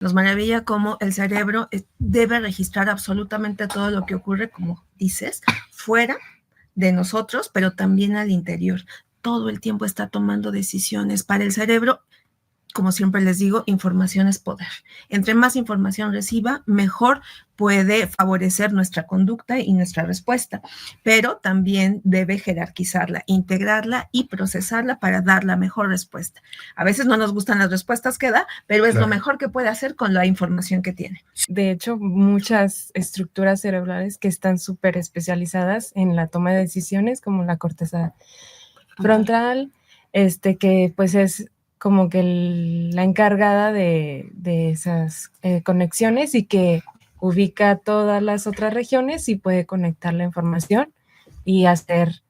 Nos maravilla cómo el cerebro debe registrar absolutamente todo lo que ocurre, como dices, fuera de nosotros, pero también al interior. Todo el tiempo está tomando decisiones. Para el cerebro, como siempre les digo, información es poder. Entre más información reciba, mejor puede favorecer nuestra conducta y nuestra respuesta, pero también debe jerarquizarla, integrarla y procesarla para dar la mejor respuesta. A veces no nos gustan las respuestas que da, pero es lo mejor que puede hacer con la información que tiene. De hecho, muchas estructuras cerebrales que están súper especializadas en la toma de decisiones, como la corteza frontal, que pues es como que la encargada de esas conexiones y que ubica todas las otras regiones y puede conectar la información y hacer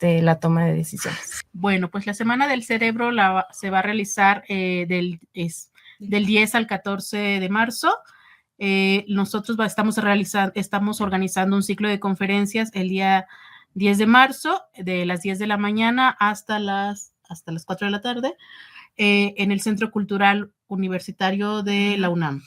la toma de decisiones. Bueno, pues la Semana del Cerebro se va a realizar del 10 al 14 de marzo. Nosotros estamos organizando un ciclo de conferencias el día 10 de marzo, de las 10 de la mañana hasta las 4 de la tarde, en el Centro Cultural Universitario de la UNAM.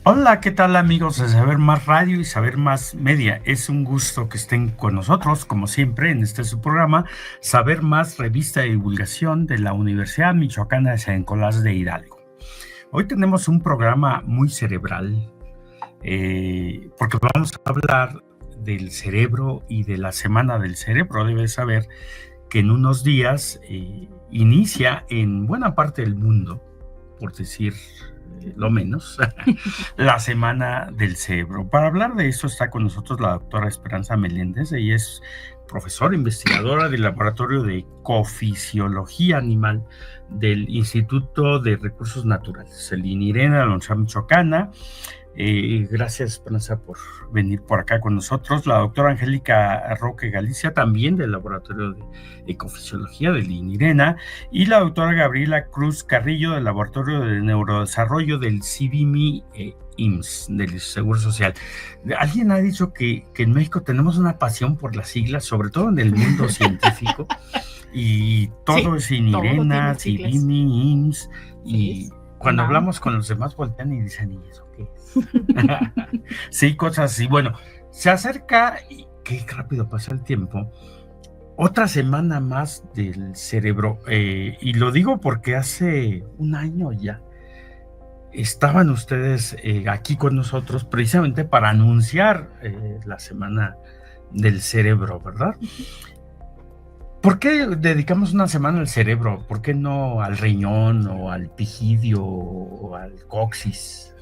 Hola, ¿qué tal amigos de Saber Más Radio y Saber Más Media? Es un gusto que estén con nosotros, como siempre, en su programa Saber Más, revista de divulgación de la Universidad Michoacana de San Nicolás de Hidalgo. Hoy tenemos un programa muy cerebral, porque vamos a hablar del cerebro y de la Semana del Cerebro. Debes saber que en unos días inicia en buena parte del mundo, por decir lo menos, la Semana del Cerebro. Para hablar de eso está con nosotros la doctora Esperanza Meléndez. Ella es profesora investigadora del Laboratorio de Ecofisiología Animal del Instituto de Recursos Naturales, el INIREN, de la Universidad Michoacana. Gracias, Esperanza, por venir por acá con nosotros. La doctora Angélica Roque Galicia, también del Laboratorio de Ecofisiología del INIRENA, y la doctora Gabriela Cruz Carrillo, del Laboratorio de Neurodesarrollo del CIVIMI-IMSS, del Seguro Social. Alguien ha dicho que en México tenemos una pasión por las siglas, sobre todo en el mundo científico, y todo es INIRENA, CIVIMI, IMSS, y cuando hablamos con los demás voltean y dicen, ¿y eso qué es? Sí, cosas así. Bueno, se acerca, y qué rápido pasa el tiempo, otra semana más del cerebro, y lo digo porque hace un año ya estaban ustedes aquí con nosotros precisamente para anunciar la Semana del Cerebro, ¿verdad? ¿Por qué dedicamos una semana al cerebro? ¿Por qué no al riñón o al pigidio o al coxis?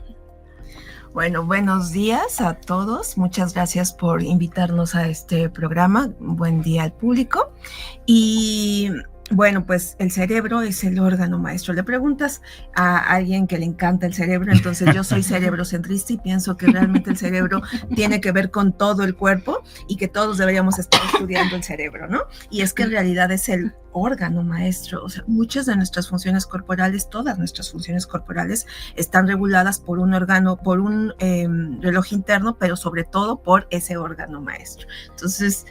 Bueno, buenos días a todos. Muchas gracias por invitarnos a este programa. Buen día al público. Y bueno, pues el cerebro es el órgano maestro. Le preguntas a alguien que le encanta el cerebro, entonces yo soy cerebrocentrista y pienso que realmente el cerebro tiene que ver con todo el cuerpo y que todos deberíamos estar estudiando el cerebro, ¿no? Y es que en realidad es el órgano maestro. O sea, muchas de nuestras funciones corporales, todas nuestras funciones corporales están reguladas por un órgano, por un reloj interno, pero sobre todo por ese órgano maestro. Entonces,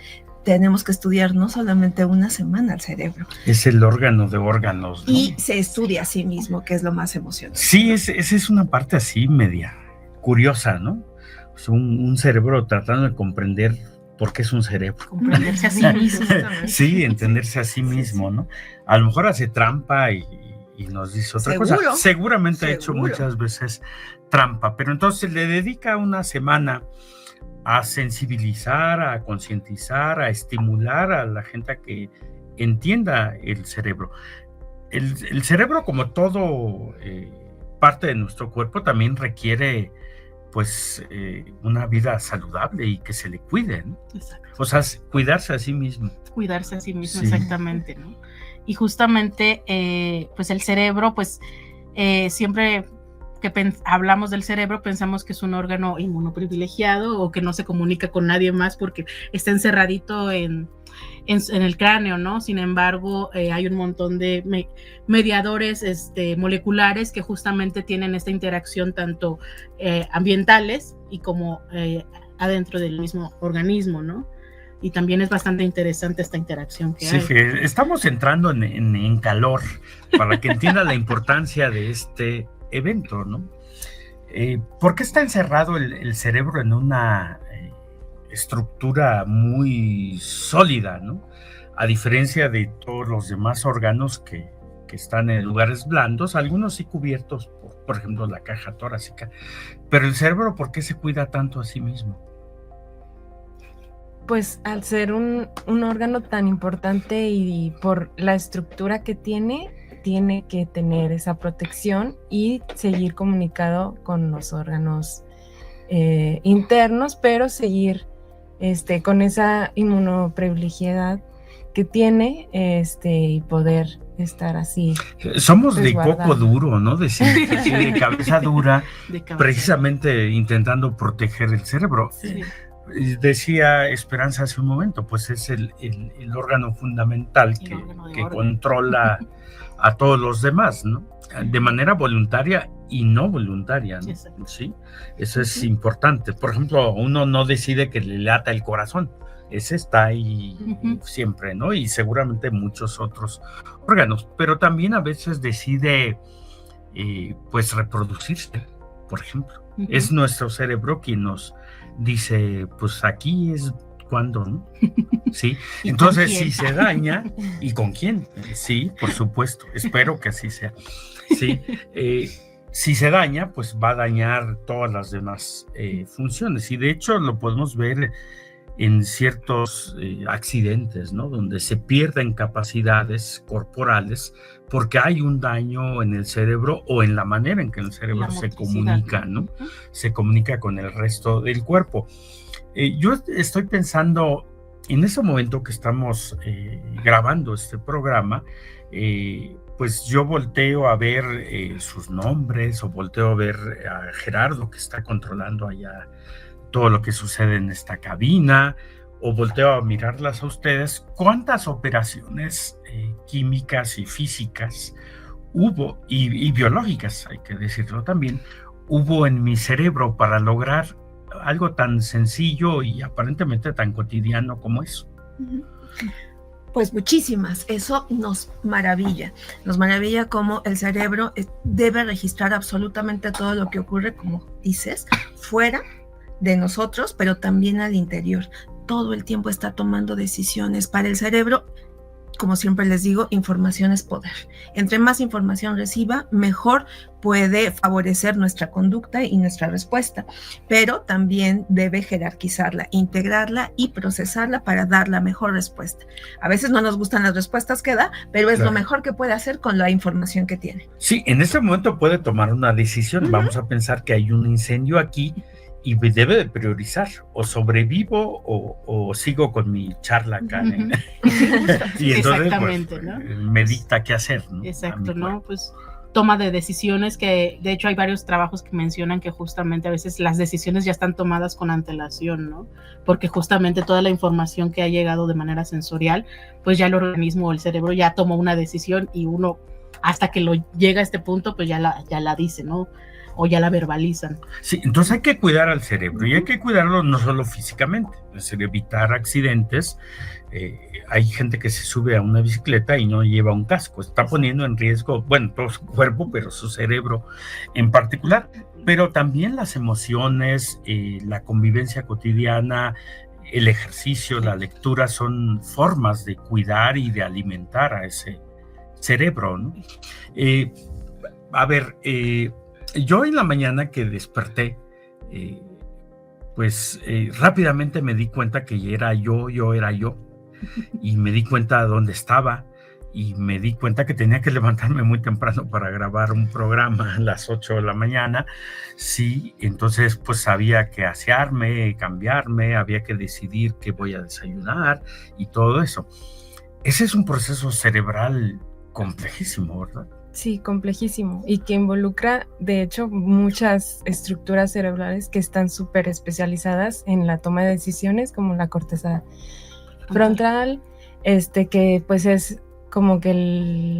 tenemos que estudiar no solamente una semana al cerebro. Es el órgano de órganos, ¿no? Y se estudia a sí mismo, que es lo más emocionante. Sí, esa es una parte así media curiosa, ¿no? O sea, un cerebro tratando de comprender por qué es un cerebro. Comprenderse a sí mismo. Sí, entenderse a sí mismo, ¿no? A lo mejor hace trampa y nos dice otra cosa. Seguramente ha hecho muchas veces trampa, pero entonces le dedica una semana a sensibilizar, a concientizar, a estimular a la gente a que entienda el cerebro. El cerebro, como todo parte de nuestro cuerpo, también requiere pues una vida saludable y que se le cuide, ¿no? Exacto. O sea, cuidarse a sí mismo. Cuidarse a sí mismo, sí. Exactamente, ¿no? Y justamente, pues el cerebro, pues siempre hablamos del cerebro, pensamos que es un órgano inmunoprivilegiado o que no se comunica con nadie más porque está encerradito en el cráneo, ¿no? Sin embargo, hay un montón de mediadores moleculares que justamente tienen esta interacción tanto ambientales y como adentro del mismo organismo, ¿no? Y también es bastante interesante esta interacción que hay. Sí, estamos entrando en calor para que entienda la importancia de este evento, ¿no? ¿Por qué está encerrado el cerebro en una estructura muy sólida, ¿no? A diferencia de todos los demás órganos que están en lugares blandos, algunos sí cubiertos por ejemplo, la caja torácica. Pero el cerebro, ¿por qué se cuida tanto a sí mismo? Pues al ser un órgano tan importante y por la estructura que tiene que tener esa protección y seguir comunicado con los órganos internos, pero seguir con esa inmunoprivilegiedad que tiene y poder estar así. Somos de coco duro, ¿no? De cabeza dura, precisamente intentando proteger el cerebro. Sí. Decía Esperanza hace un momento, pues es el órgano fundamental que controla a todos los demás, ¿no? De manera voluntaria y no voluntaria, ¿no? ¿Sí? Eso es importante. Por ejemplo, uno no decide que le lata el corazón. Ese está ahí siempre, ¿no? Y seguramente muchos otros órganos. Pero también a veces decide, pues, reproducirse, por ejemplo. Es nuestro cerebro quien nos dice, pues aquí es cuando, ¿no? Sí. Entonces, si se daña, ¿y con quién? Sí, por supuesto. Espero que así sea. Sí. Si se daña, pues va a dañar todas las demás funciones. Y de hecho lo podemos ver en ciertos accidentes, ¿no? Donde se pierden capacidades corporales porque hay un daño en el cerebro o en la manera en que el cerebro se comunica, ¿no? Se comunica con el resto del cuerpo. Yo estoy pensando, en ese momento que estamos grabando este programa, pues yo volteo a ver sus nombres o volteo a ver a Gerardo que está controlando allá todo lo que sucede en esta cabina, o volteo a mirarlas a ustedes. ¿Cuántas operaciones químicas y físicas hubo, y biológicas, hay que decirlo también, hubo en mi cerebro para lograr algo tan sencillo y aparentemente tan cotidiano como eso? Pues muchísimas, eso nos maravilla cómo el cerebro debe registrar absolutamente todo lo que ocurre, como dices, fuera de nosotros, pero también al interior. Todo el tiempo está tomando decisiones. Para el cerebro, como siempre les digo, información es poder. Entre más información reciba, mejor puede favorecer nuestra conducta y nuestra respuesta, pero también debe jerarquizarla, integrarla y procesarla para dar la mejor respuesta. A veces no nos gustan las respuestas que da, pero es lo mejor que puede hacer con la información que tiene. Sí, en ese momento puede tomar una decisión. Vamos a pensar que hay un incendio aquí y debe de priorizar, o sobrevivo o sigo con mi charla acá. Y entonces, exactamente, pues, ¿no? Medita qué hacer, ¿no? Exacto, ¿no? Pues toma de decisiones que, de hecho, hay varios trabajos que mencionan que justamente a veces las decisiones ya están tomadas con antelación, ¿no? Porque justamente toda la información que ha llegado de manera sensorial, pues ya el organismo o el cerebro ya tomó una decisión y uno, hasta que lo llega a este punto, pues ya la dice, ¿no? O ya la verbalizan. Sí, entonces hay que cuidar al cerebro y hay que cuidarlo no solo físicamente, es decir, evitar accidentes. Hay gente que se sube a una bicicleta y no lleva un casco, está poniendo en riesgo, bueno, todo su cuerpo, pero su cerebro en particular, pero también las emociones, la convivencia cotidiana, el ejercicio, la lectura son formas de cuidar y de alimentar a ese cerebro, ¿no? Yo en la mañana que desperté, rápidamente me di cuenta que era yo, y me di cuenta de dónde estaba, y me di cuenta que tenía que levantarme muy temprano para grabar un programa a las 8 de la mañana. Sí, entonces pues había que asearme, cambiarme, había que decidir qué voy a desayunar y todo eso. Ese es un proceso cerebral complejísimo, ¿verdad? Sí, complejísimo y que involucra, de hecho, muchas estructuras cerebrales que están súper especializadas en la toma de decisiones, como la corteza frontal, que pues es como que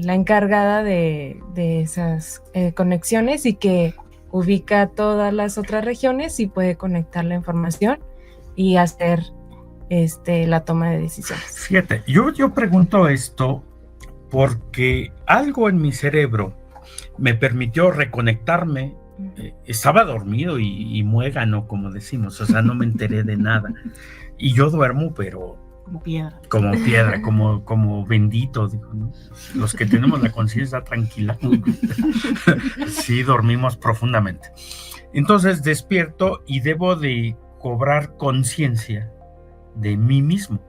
la encargada de esas conexiones y que ubica todas las otras regiones y puede conectar la información y hacer la toma de decisiones. Fíjate, yo pregunto esto porque algo en mi cerebro me permitió reconectarme. Estaba dormido y muégano, como decimos, o sea, no me enteré de nada. Y yo duermo, pero como piedra, como bendito, digo, ¿no? Los que tenemos la conciencia tranquila, sí dormimos profundamente. Entonces despierto y debo de cobrar conciencia de mí mismo.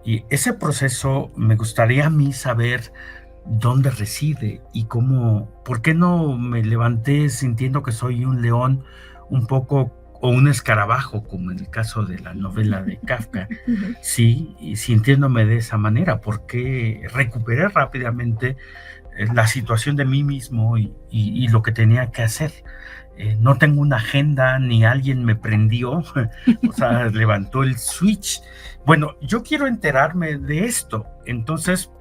Y ese proceso me gustaría a mí saber dónde reside y cómo, ¿por qué no me levanté sintiendo que soy un león un poco o un escarabajo, como en el caso de la novela de Kafka? Sí, y sintiéndome de esa manera, porque recuperé rápidamente la situación de mí mismo y lo que tenía que hacer. No tengo una agenda, ni alguien me prendió, o sea, levantó el switch. Bueno, yo quiero enterarme de esto. Entonces,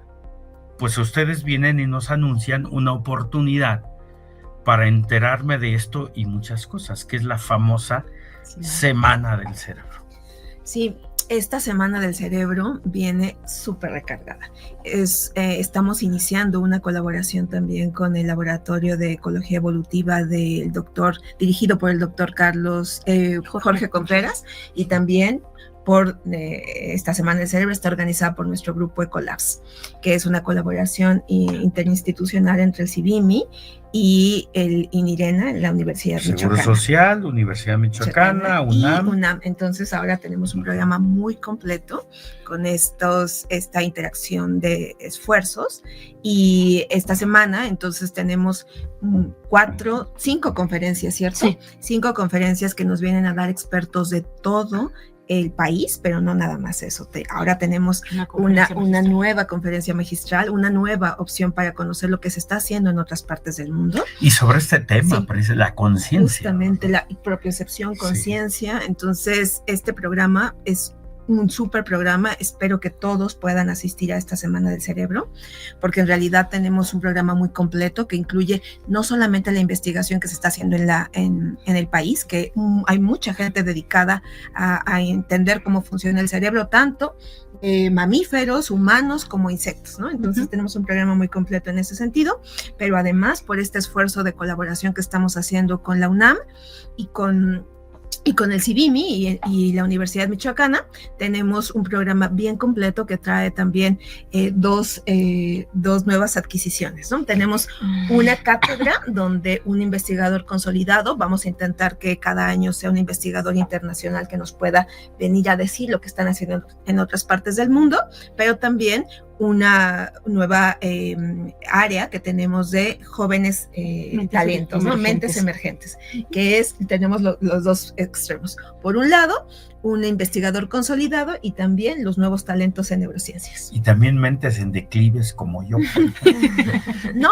pues ustedes vienen y nos anuncian una oportunidad para enterarme de esto y muchas cosas, que es la famosa Semana del Cerebro. Sí, esta Semana del Cerebro viene súper recargada. Estamos iniciando una colaboración también con el Laboratorio de Ecología Evolutiva dirigido por el doctor Jorge Contreras, y también por esta Semana del Cerebro está organizada por nuestro grupo Ecolabs, que es una colaboración interinstitucional entre el CIVIMI y el INIRENA, la Universidad Michoacana. Seguro Social, Universidad Michoacana, UNAM. Y UNAM. Entonces ahora tenemos un programa muy completo con esta interacción de esfuerzos, y esta semana entonces tenemos 5 conferencias, ¿cierto? Sí. 5 conferencias que nos vienen a dar expertos de todo el país, pero no nada más eso. Ahora tenemos una nueva conferencia magistral, una nueva opción para conocer lo que se está haciendo en otras partes del mundo. Y sobre este tema, parece la conciencia. Justamente, la propiocepción, conciencia. Sí. Entonces, este programa es un súper programa. Espero que todos puedan asistir a esta Semana del Cerebro, porque en realidad tenemos un programa muy completo que incluye no solamente la investigación que se está haciendo en el país, que hay mucha gente dedicada a entender cómo funciona el cerebro, tanto mamíferos, humanos como insectos, ¿no? Entonces tenemos un programa muy completo en ese sentido, pero además por este esfuerzo de colaboración que estamos haciendo con la UNAM y con el CIVIMI y la Universidad Michoacana, tenemos un programa bien completo que trae también dos nuevas adquisiciones, ¿no? Tenemos una cátedra donde un investigador consolidado, vamos a intentar que cada año sea un investigador internacional que nos pueda venir a decir lo que están haciendo en otras partes del mundo, pero también una nueva área que tenemos de jóvenes talentos, ¿no? Mentes emergentes, que tenemos los dos extremos. Por un lado, un investigador consolidado y también los nuevos talentos en neurociencias. Y también mentes en declives como yo. No,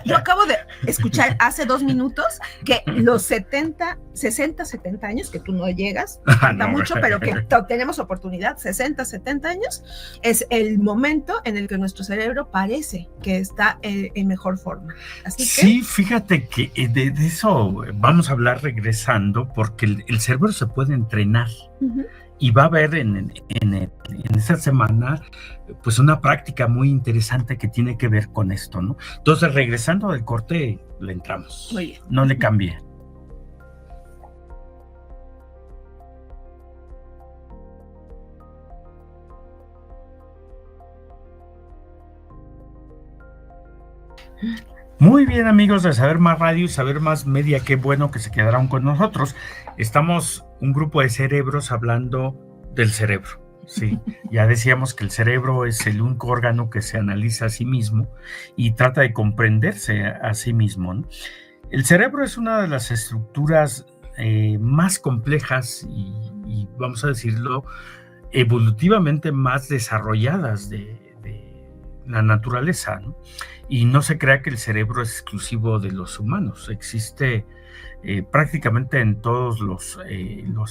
yo acabo de escuchar hace 2 minutos que los 60, 70 años, que tú no llegas, falta mucho, pero que tenemos oportunidad, 60, 70 años, es el momento en el que nuestro cerebro parece que está en mejor forma. Así que, sí, fíjate que de eso vamos a hablar regresando, porque el cerebro se puede entrenar. Y va a haber en esta semana pues una práctica muy interesante que tiene que ver con esto, ¿no? Entonces, regresando del corte, le entramos. Muy bien. No le cambie. Muy bien, amigos de Saber Más Radio y Saber Más Media, qué bueno que se quedaron con nosotros. Estamos un grupo de cerebros hablando del cerebro. Sí, ya decíamos que el cerebro es el único órgano que se analiza a sí mismo y trata de comprenderse a sí mismo, ¿no? El cerebro es una de las estructuras más complejas y vamos a decirlo, evolutivamente más desarrolladas de la naturaleza, ¿no? Y no se crea que el cerebro es exclusivo de los humanos, existe prácticamente en todos los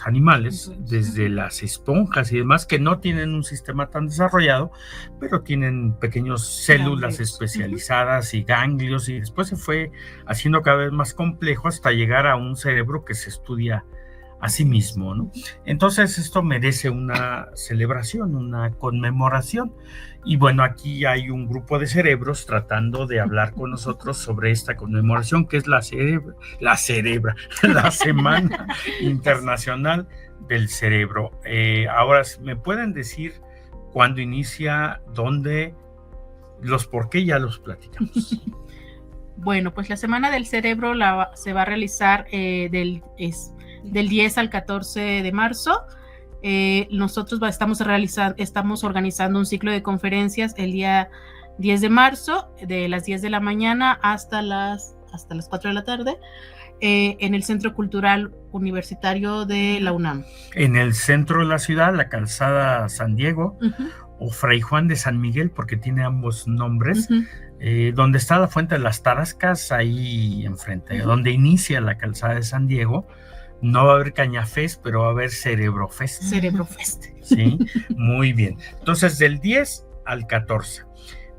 animales, desde las esponjas y demás, que no tienen un sistema tan desarrollado, pero tienen pequeñas células especializadas y ganglios, y después se fue haciendo cada vez más complejo hasta llegar a un cerebro que se estudia a sí mismo, ¿no? Entonces esto merece una celebración, una conmemoración. Y bueno, aquí hay un grupo de cerebros tratando de hablar con nosotros sobre esta conmemoración, que es la Semana Internacional del Cerebro. Ahora, ¿me pueden decir cuándo inicia, dónde, los por qué? Ya los platicamos. Bueno, pues la Semana del Cerebro se va a realizar del 10 al 14 de marzo. Nosotros estamos organizando un ciclo de conferencias el día 10 de marzo, de las 10 de la mañana hasta las 4 de la tarde, en el Centro Cultural Universitario de la UNAM. En el centro de la ciudad, la calzada San Diego, o Fray Juan de San Miguel, porque tiene ambos nombres, donde está la Fuente de las Tarascas, ahí enfrente, donde inicia la calzada de San Diego. No va a haber Cañafest, pero va a haber Cerebrofest. Cerebrofest. Sí, muy bien. Entonces, del 10 al 14.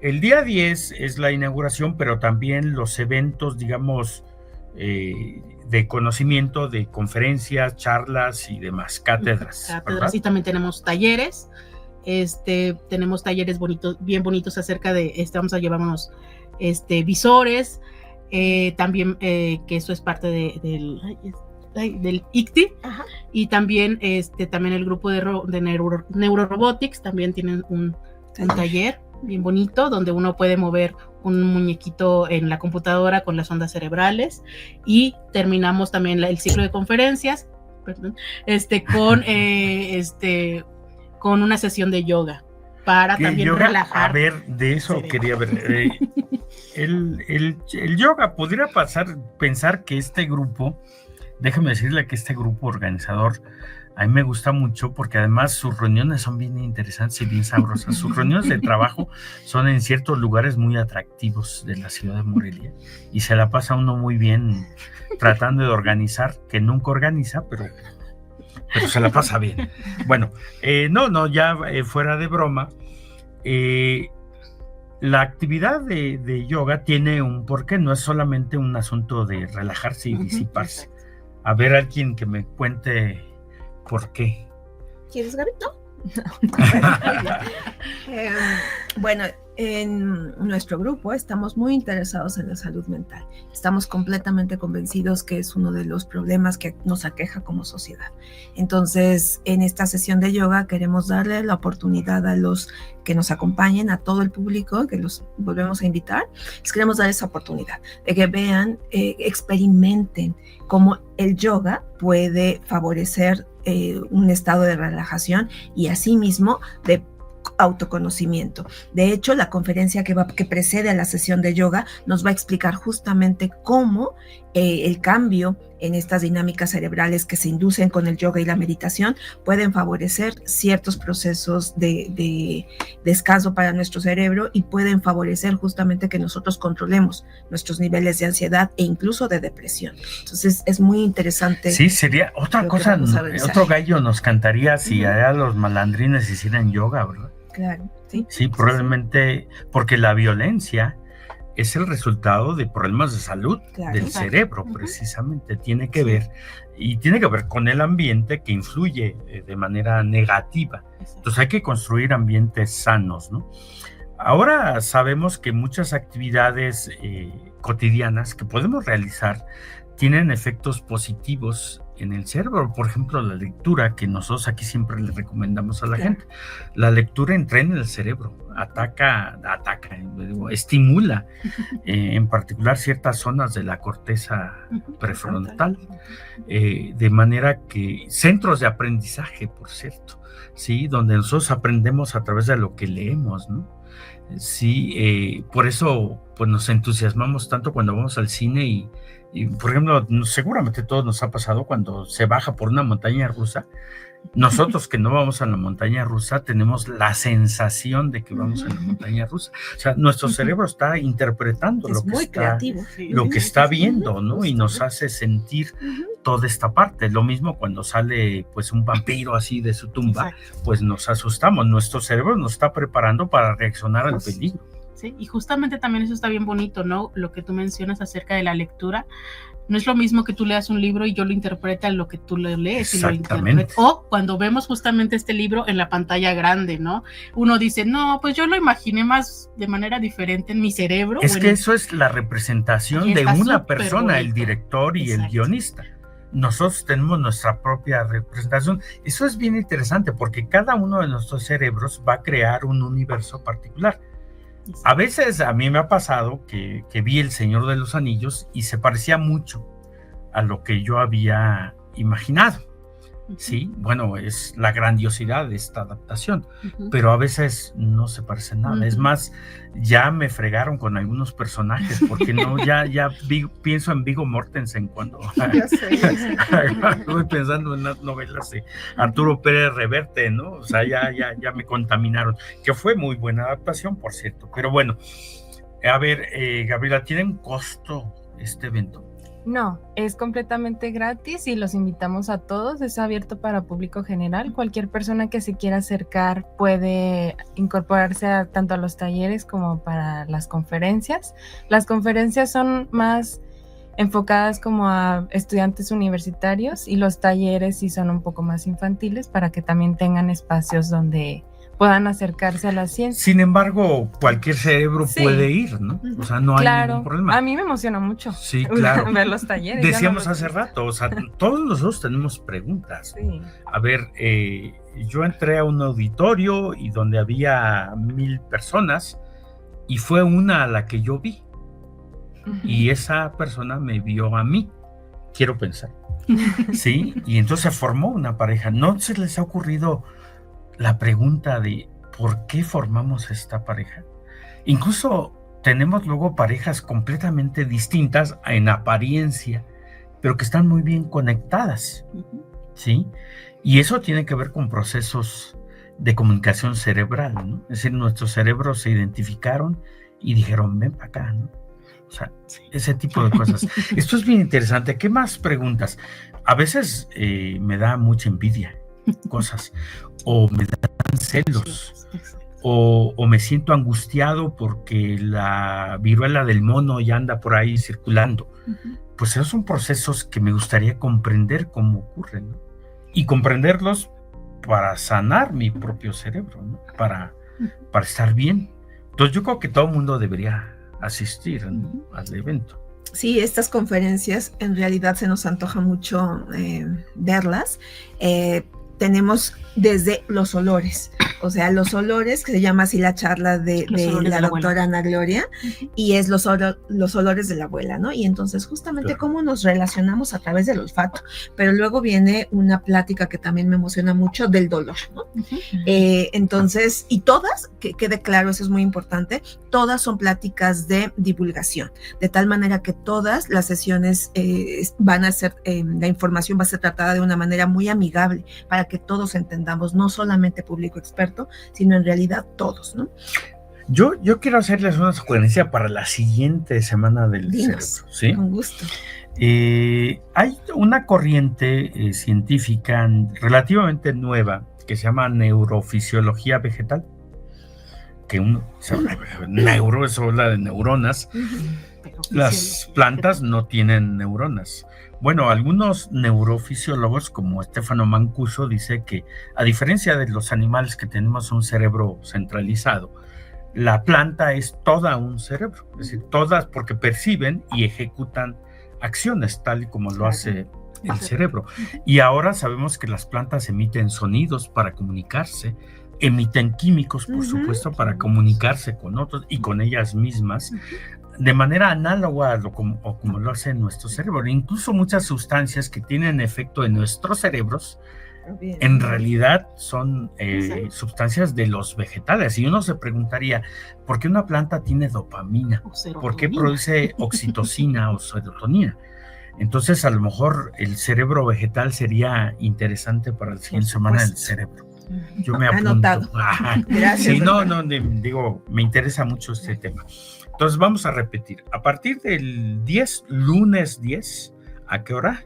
El día 10 es la inauguración, pero también los eventos, digamos, de conocimiento, de conferencias, charlas y demás, cátedras. Y también tenemos talleres. Tenemos talleres bien bonitos acerca de, vamos a llevarnos visores, también que eso es parte del ICTI. Ajá. Y también el grupo de Neurorobotics también tienen un taller bien bonito donde uno puede mover un muñequito en la computadora con las ondas cerebrales, y terminamos también el ciclo de conferencias con una sesión de yoga para también yoga? Relajar. A ver, de eso quería ver. El yoga, podría pensar que este grupo, déjame decirle que este grupo organizador a mí me gusta mucho, porque además sus reuniones son bien interesantes y bien sabrosas. Sus reuniones de trabajo son en ciertos lugares muy atractivos de la ciudad de Morelia, y se la pasa uno muy bien tratando de organizar, que nunca organiza, pero se la pasa bien. Bueno, ya fuera de broma, la actividad de yoga tiene un porqué, no es solamente un asunto de relajarse y disiparse. A ver, alguien que me cuente por qué. ¿Quieres, Gabito? Bueno, en nuestro grupo estamos muy interesados en la salud mental. Estamos completamente convencidos que es uno de los problemas que nos aqueja como sociedad. Entonces, en esta sesión de yoga queremos darle la oportunidad a los que nos acompañen, a todo el público que los volvemos a invitar. Les queremos dar esa oportunidad de que vean, experimenten cómo el yoga puede favorecer un estado de relajación y asimismo de autoconocimiento. De hecho, la conferencia que precede a la sesión de yoga nos va a explicar justamente cómo el cambio en estas dinámicas cerebrales que se inducen con el yoga y la meditación pueden favorecer ciertos procesos de descanso para nuestro cerebro, y pueden favorecer justamente que nosotros controlemos nuestros niveles de ansiedad e incluso de depresión. Entonces es muy interesante. Sí, sería otra cosa, otro gallo nos cantaría si allá los malandrines hicieran yoga, ¿verdad? Claro, sí. Sí, probablemente, porque la violencia es el resultado de problemas de salud del cerebro, precisamente. Tiene que ver con el ambiente que influye de manera negativa. Entonces hay que construir ambientes sanos, ¿no? Ahora sabemos que muchas actividades cotidianas que podemos realizar tienen efectos positivos en el cerebro. Por ejemplo, la lectura, que nosotros aquí siempre le recomendamos a la gente. La lectura entrena el cerebro, estimula en particular ciertas zonas de la corteza prefrontal, de manera que centros de aprendizaje, por cierto, ¿sí? Donde nosotros aprendemos a través de lo que leemos, ¿no? Sí, por eso pues nos entusiasmamos tanto cuando vamos al cine y por ejemplo, seguramente todos nos ha pasado cuando se baja por una montaña rusa Nosotros que no vamos a la montaña rusa tenemos la sensación de que vamos a la montaña rusa. O sea, nuestro cerebro está interpretando Es lo que muy está, creativo. lo que está viendo, ¿no? Y nos hace sentir toda esta parte. Lo mismo cuando sale pues un vampiro así de su tumba, Exacto. pues nos asustamos. Nuestro cerebro nos está preparando para reaccionar al peligro. Sí, y justamente también eso está bien bonito, ¿no? Lo que tú mencionas acerca de la lectura. No es lo mismo que tú leas un libro y yo lo interprete a lo que tú lo lees y lo interpreto. O cuando vemos justamente este libro en la pantalla grande, ¿no? Uno dice, no, pues yo lo imaginé más de manera diferente en mi cerebro. Es que eso es la representación de una persona, bonito. El director y el guionista. Nosotros tenemos nuestra propia representación. Eso es bien interesante porque cada uno de nuestros cerebros va a crear un universo particular. A veces a mí me ha pasado que vi El Señor de los Anillos y se parecía mucho a lo que yo había imaginado. Sí, bueno, es la grandiosidad de esta adaptación, pero a veces no se parece nada. Es más, ya me fregaron con algunos personajes porque no, ya pienso en Viggo Mortensen cuando estoy pensando en las novelas de Arturo Pérez Reverte, ¿no? O sea, ya me contaminaron, que fue muy buena adaptación, por cierto. Pero bueno, a ver, Gabriela, ¿tiene un costo este evento? No, es completamente gratis y los invitamos a todos, es abierto para público general. Cualquier persona que se quiera acercar puede incorporarse tanto a los talleres como para las conferencias. Las conferencias son más enfocadas como a estudiantes universitarios y los talleres sí son un poco más infantiles para que también tengan espacios donde puedan acercarse a la ciencia. Sin embargo, cualquier cerebro puede ir, ¿no? O sea, no hay ningún problema. A mí me emociona mucho. Sí, claro. Ver los talleres. Decíamos hace rato, o sea, todos nosotros tenemos preguntas. Sí. A ver, yo entré a un auditorio y donde había 1,000 personas y fue una a la que yo vi. Y esa persona me vio a mí, quiero pensar. Sí, y entonces se formó una pareja. ¿No se les ha ocurrido la pregunta de por qué formamos esta pareja? Incluso tenemos luego parejas completamente distintas en apariencia, pero que están muy bien conectadas, ¿sí? Y eso tiene que ver con procesos de comunicación cerebral, ¿no? Es decir, nuestros cerebros se identificaron y dijeron, ven para acá, ¿no? O sea, ese tipo de cosas. Esto es bien interesante. ¿Qué más preguntas? A veces me da mucha envidia cosas, o me dan celos, o me siento angustiado porque la viruela del mono ya anda por ahí circulando. Pues esos son procesos que me gustaría comprender cómo ocurren, ¿no? Y comprenderlos para sanar mi propio cerebro, ¿no? Para estar bien. Entonces yo creo que todo el mundo debería asistir, ¿no? Al evento. Sí, estas conferencias en realidad se nos antoja mucho verlas. Tenemos desde los olores, o sea, los olores, que se llama así la charla de la doctora Ana Gloria, y es los olores de la abuela, ¿no? Y entonces justamente cómo nos relacionamos a través del olfato, pero luego viene una plática que también me emociona mucho del dolor, ¿no? Entonces, y todas, que quede claro, eso es muy importante, todas son pláticas de divulgación, de tal manera que todas las sesiones van a ser, la información va a ser tratada de una manera muy amigable, para que todos entendamos, no solamente público experto, sino en realidad todos, ¿no? Yo quiero hacerles una sugerencia para la siguiente semana del cerebro, ¿sí? Con gusto. Hay una corriente científica relativamente nueva que se llama neurofisiología vegetal, que neuro, eso habla de neuronas. Las plantas no tienen neuronas. Bueno, algunos neurofisiólogos como Stefano Mancuso dice que a diferencia de los animales que tenemos un cerebro centralizado, la planta es toda un cerebro, es decir, todas porque perciben y ejecutan acciones tal y como lo hace el cerebro. Y ahora sabemos que las plantas emiten sonidos para comunicarse, emiten químicos, por supuesto, para comunicarse con otros y con ellas mismas, de manera análoga a como lo hace nuestro cerebro. Incluso muchas sustancias que tienen efecto en nuestros cerebros, en realidad son sustancias de los vegetales. Y uno se preguntaría, ¿por qué una planta tiene dopamina? ¿Por qué produce oxitocina o serotonina? Entonces, a lo mejor el cerebro vegetal sería interesante para la siguiente semana del cerebro. Yo me apunto. Anotado. Gracias. Sí, digo, me interesa mucho este tema. Entonces, vamos a repetir. A partir del lunes 10, ¿a qué hora?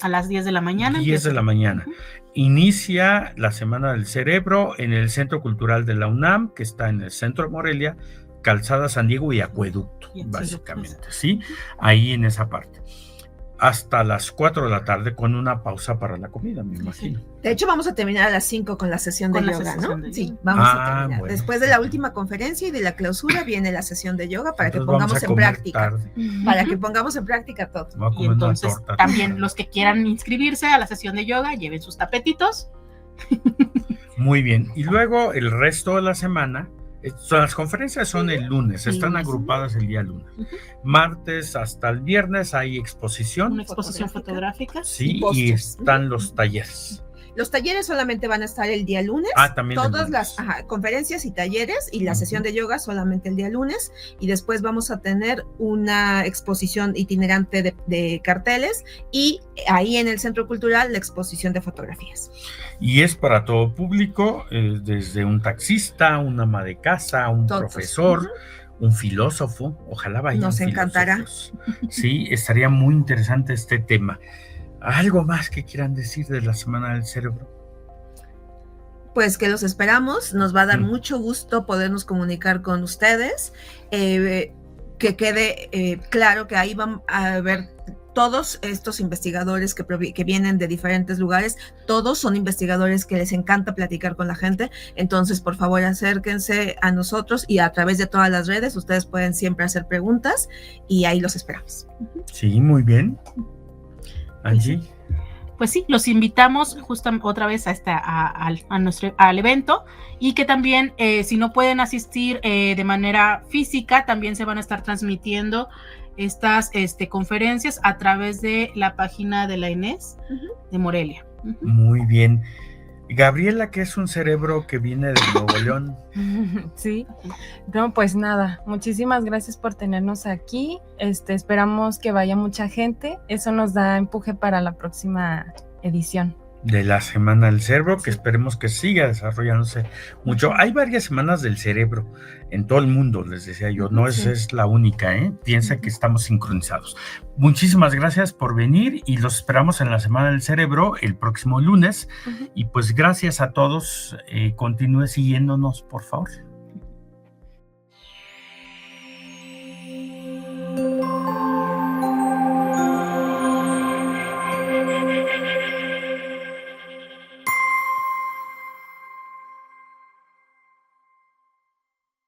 A las 10 de la mañana. 10 de la mañana. Inicia la Semana del Cerebro en el Centro Cultural de la UNAM, que está en el centro de Morelia, Calzada San Diego y Acueducto, básicamente, ¿sí? Ahí en esa parte. Hasta las 4 de la tarde con una pausa para la comida, me imagino. De hecho, vamos a terminar a las 5 con la sesión de yoga, ¿no? Sí, vamos a terminar. Bueno. Después de la última conferencia y de la clausura viene la sesión de yoga para Entonces que pongamos en práctica. Tarde. Para que pongamos en práctica todo. Y entonces también los que quieran inscribirse a la sesión de yoga, lleven sus tapetitos. Muy bien. Y luego el resto de la semana, las conferencias son el lunes, están agrupadas el día lunes. Martes hasta el viernes hay exposición. Una exposición fotográfica. Sí, y están los talleres. Los talleres solamente van a estar el día lunes. También todas las conferencias y talleres y la sesión de yoga solamente el día lunes, y después vamos a tener una exposición itinerante de carteles, y ahí en el Centro Cultural la exposición de fotografías. Y es para todo público, desde un taxista, una ama de casa, un profesor, un filósofo, ojalá vayan. Nos encantará. Sí, estaría muy interesante este tema. ¿Algo más que quieran decir de la Semana del Cerebro? Pues que los esperamos, nos va a dar mucho gusto podernos comunicar con ustedes, que quede claro que ahí van a ver todos estos investigadores que vienen de diferentes lugares. Todos son investigadores que les encanta platicar con la gente, entonces por favor acérquense a nosotros, y a través de todas las redes ustedes pueden siempre hacer preguntas y ahí los esperamos. Sí, muy bien. Angie. Pues sí, los invitamos otra vez al evento, y que también si no pueden asistir de manera física, también se van a estar transmitiendo estas conferencias a través de la página de la ENES de Morelia. Muy bien. Gabriela, que es un cerebro que viene de Nuevo León. Sí, no, pues nada, muchísimas gracias por tenernos aquí. Esperamos que vaya mucha gente. Eso nos da empuje para la próxima edición de la Semana del Cerebro, que esperemos que siga desarrollándose mucho. Hay varias semanas del cerebro en todo el mundo, les decía yo, no es la única, piensa que estamos sincronizados. Muchísimas gracias por venir y los esperamos en la Semana del Cerebro el próximo lunes. Y pues gracias a todos, continúe siguiéndonos, por favor.